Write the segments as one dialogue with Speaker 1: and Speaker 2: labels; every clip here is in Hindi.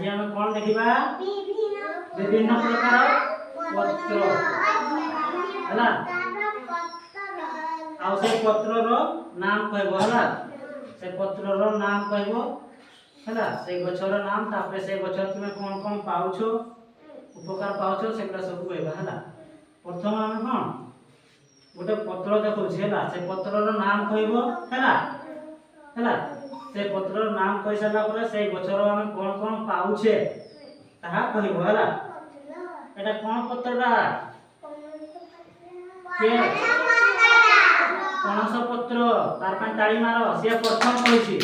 Speaker 1: आज हम कौन देखिबा विभिन्न प्रकार पत्र हला आ से पत्र रो नाम कहबो हला से पत्र रो नाम कहबो हला से गछर नाम तापर से गछर तुमे कोन कोन पाउछो उपकार पाउछो सेकरा सब कहबा हला प्रथम हम कोन गोटे पत्र देखो छेला से पत्र रो नाम कहबो हला हला से पत्र नाम कहि साला परे से गछर हम कोन कोन पाउछे ताहा कहबो हला एटा कोन पत्रडा के पणस पत्र तार पय ताली मारो से प्रथम कहिछि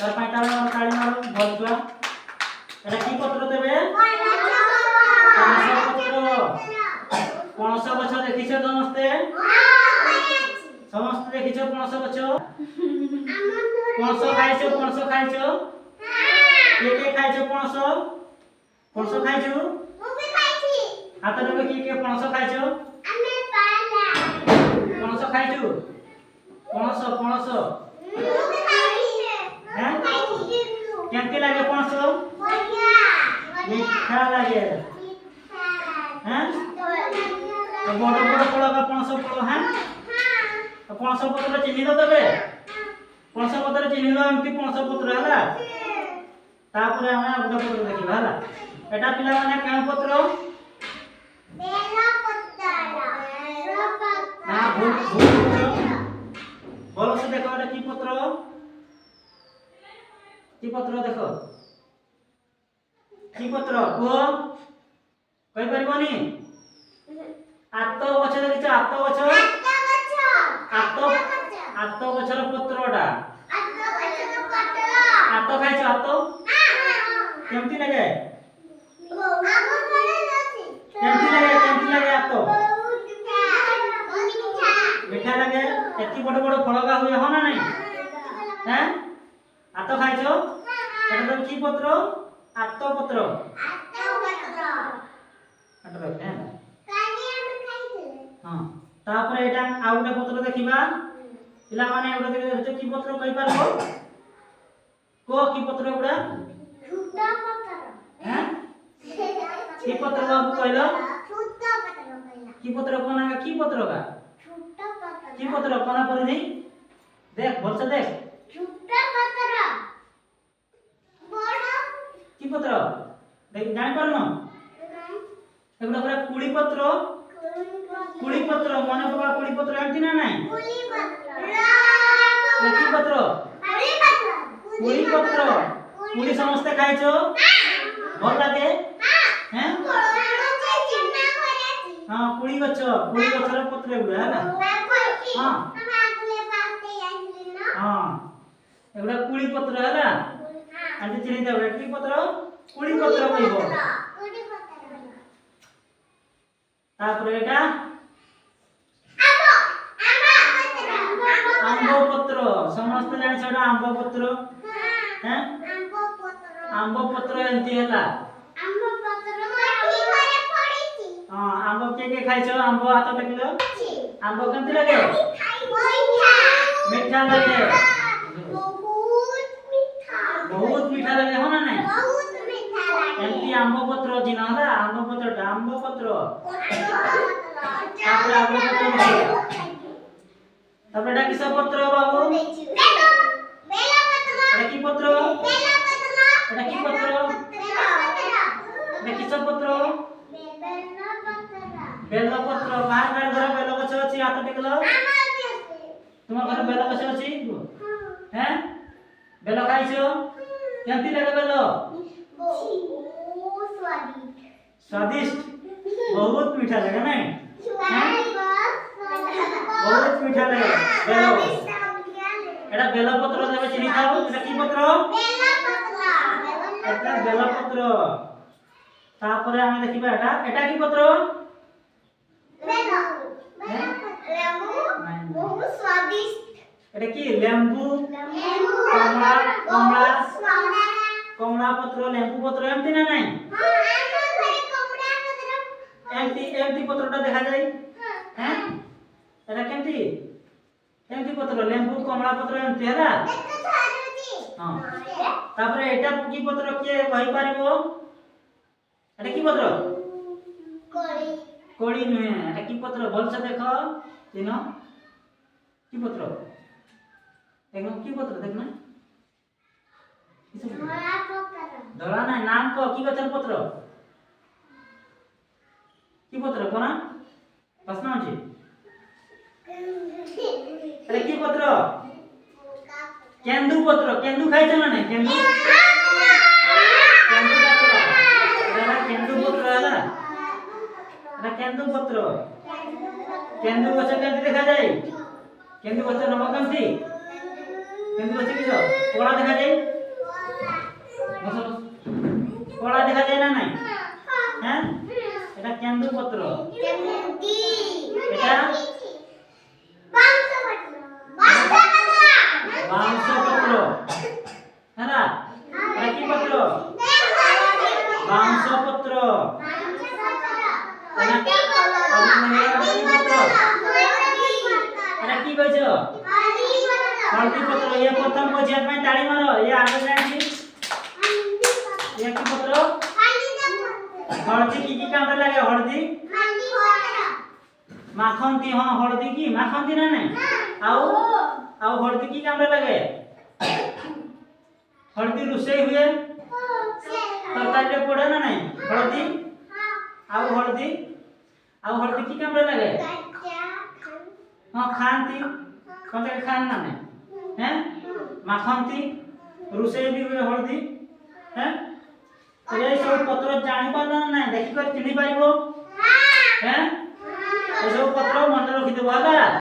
Speaker 1: तार पय ताली मारो भलुआ एटा की पत्र देबे पणस पत्र पणस गछ देखिछो समस्त देखिछो पणस गछ पणस खाइछो के खाइछो पणस खाइछो मु भी खाइछि हाथ रे के पणस खाइछो हमें पाला पणस खाइछु पणस पणस मु भी खाइछि हैं केमती लागे पणस बढ़िया मीठा लागे हैं तो बड़ बड़ फल का पणस फल हैं तो पणस पत्र चिन्हि दो देबे पणस पत्र चिन्हि लो एमती पणस पत्र हला तापर हम आगुडा पत्र देखिबा हला एटा पिला माने केन पत्र बेला पत्र हां बोलो से देखो एटा की पत्र देखो की पत्र को कहि परबोनी आतो गछ देखिछ आतो गछ आतो गछर पत्रडा आतो खाइछ आतो केमती लगे केमती लगे आतो मीठा लगे एती बड़ बड़ फलगा हुए हो ना नहीं हैं आतो खाइछो एटा तो की पत्र आतो पत्र आतो रखे कानी हम खाइछले हां तापर एटा आउडा पत्र देखिबा पिला माने एउडा देखिछ की पत्र कहि पारबो को की पत्र एउडा छुट्टा पत्र हैं की पत्र बाबू कहलो छुट्टा पत्र कहला की पत्र कोना की पत्र का छुट्टा पत्र की पत्र कोना पर नहीं देख बोल से देख छुट्टा पत्र बड़ की पत्र देख जान परनो एगुडा पूरा कुड़ी पत्र माने बाबा कुड़ी पत्र एंती ना नहीं कुड़ी पत्र की पत्र कुड़ी पत्र कुड़ी समस्त खाइछो भल लागे हैं हां कुड़ी गछर पत्र एगुडा हला हां हां एगुडा कुड़ी पत्र हला आंटी चिन्हि देबे की पत्र कुड़ी पत्र कहबो तापर एटा आंबो पत्र समस्त जानि छडा आंबो पत्र हैं आंबो पत्र एंती हला आंबो पत्र माटी घरे पड़ीची हां आंबो के खाइछो आंबो हाथ टेकिलो आंबो केमती लागे मीठा लागे बहुत मीठा लागे हो ना नहीं बहुत मीठा लागे एंती आंबो पत्र जिना हला आंबो पत्र तापर आंबो पत्र तापर एटा किस पत्र बाबू बेला पत्र एटा की पत्र एटा की पत्र एटा किस पत्र बेल पत्र बाहर घर बेल गछ अछि हाथ टेकलो तुम घर बेल गछ अछि हैं बेल खाइछो केमती लागे बेल स्वादिष्ट बहुत मीठा लगे नहीं बहुत मीठा लगे बेलो एटा बेल पत्र देबे चिनी खाओ एटा की पत्र एटा बेल पत्र तापरे हम देखिबा एटा की पत्र लेम्बू बहुत स्वादिष्ट एटा की लेम्बू कमला पत्र लेम्बू पत्र एमती ना नहीं हां आनो घरे कमला पत्र एमती पत्रटा देखा जाय हैं एटा केमती पत्र लेम्बू कमला पत्र एमती हला हां तापर एटा की पत्र के कहि पारिबो एटा की पत्र कोड़ी कोड़ी नुहे एटा की पत्र बोल से देखो चिन्ह की पत्र देखो की पत्र देखना धरा ना नाम को की गछर पत्र की पत्र कोना प्रश्न अछि अरे की पत्र केंदू खाइ छ ना नहीं केंदू केंदू पत्र हला अरे केंदू पत्र केंदू गछ केंदी देखा जाय केंदू गछ नम केंती केंदू गछ किछो कोला देखा जाय कोला देखा जाय ना नहीं हैं एटा केंदू पत्र एटा बांस पत्र हैना एटा की पत्र बांस पत्र एटा की पत्र एटा की कहै छ हल्दी पत्र ये प्रथम को जेट में ताली मारो ये आगे जानी ये की पत्र हल्दी की काम लगे हल्दी माखनती हां हल्दी की माखनती ना नहीं आउ हल्दी की काम लगे हल्दी रुसई हुए तरकारी रे पड़े ना नहीं हल्दी आउ हल्दी की काम लगे हां खानती कते खान ना नहीं हैं माखनती रुसई भी हुए हल्दी हैं तो ये सब पत्र जानि पारना नहीं देखि कर चिन्हि पारिबो हैं ए सब पत्र मन रखि देबो होला।